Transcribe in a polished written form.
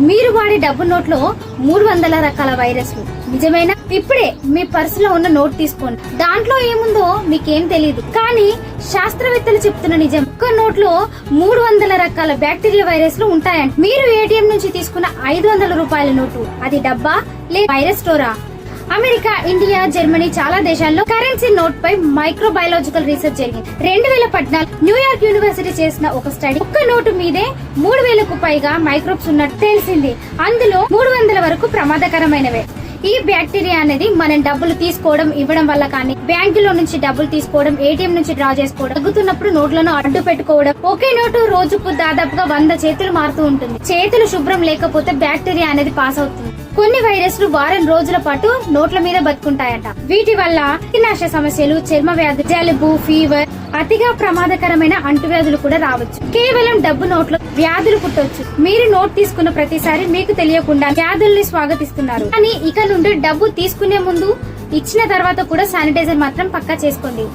మీరు వాడే డబ్బు నోట్లో 300 రకాల వైరస్లు. నిజమేనా? ఇప్పుడే మీ పర్సులో ఉన్న నోట్ తీసుకోండి. దాంట్లో ఏముందో మీకేం తెలియదు, కానీ శాస్త్రవేత్తలు చెప్తున్న నిజం. ఒక్క నోట్లో 300 రకాల బ్యాక్టీరియా వైరస్లు ఉంటాయంట. మీరు ఏటీఎం నుంచి తీసుకున్న 500 రూపాయల నోటు అది డబ్బా లేదా వైరస్ స్టోరా? అమెరికా, ఇండియా, జర్మనీ చాలా దేశాల్లో కరెన్సీ నోట్ పై మైక్రోబయాలజికల్ రీసెర్చ్ జరిగింది. 2014 న్యూయార్క్ యూనివర్సిటీ చేసిన ఒక స్టడీ ఒక్క నోటు మీదే 3000కు పైగా మైక్రోబ్స్ ఉన్నట్టు తెలిసింది. అందులో 300 వరకు ప్రమాదకరమైనవే. ఈ బ్యాక్టీరియా అనేది మనం డబ్బులు తీసుకోవడం, ఇవ్వడం వల్ల కానీ, బ్యాంకులో నుంచి డబ్బులు తీసుకోవడం, ఏటీఎం నుంచి డ్రా చేసుకోవడం, తగ్గుతున్నప్పుడు నోట్లను అడ్డు పెట్టుకోవడం, ఒకే నోటు రోజుకు దాదాపుగా 100 చేతులు మారుతూ ఉంటుంది. చేతులు శుభ్రం లేకపోతే బ్యాక్టీరియా అనేది పాస్ అవుతుంది. కొన్ని వైరస్లు వారం రోజుల పాటు నోట్ల మీద బతుకుంటాయట. వీటి వల్ల నాశ సమస్యలు, చర్మ వ్యాధులు, జలుబు, ఫీవర్, అతిగా ప్రమాదకరమైన అంటువ్యాధులు కూడా రావచ్చు. కేవలం డబ్బు నోట్లో వ్యాధులు పుట్టవచ్చు. మీరు నోట్ తీసుకున్న ప్రతిసారి మీకు తెలియకుండా వ్యాధుల్ని స్వాగతిస్తున్నారు. కానీ ఇక నుండి డబ్బు తీసుకునే ముందు, ఇచ్చిన తర్వాత కూడా శానిటైజర్ మాత్రం పక్కా చేసుకోండి.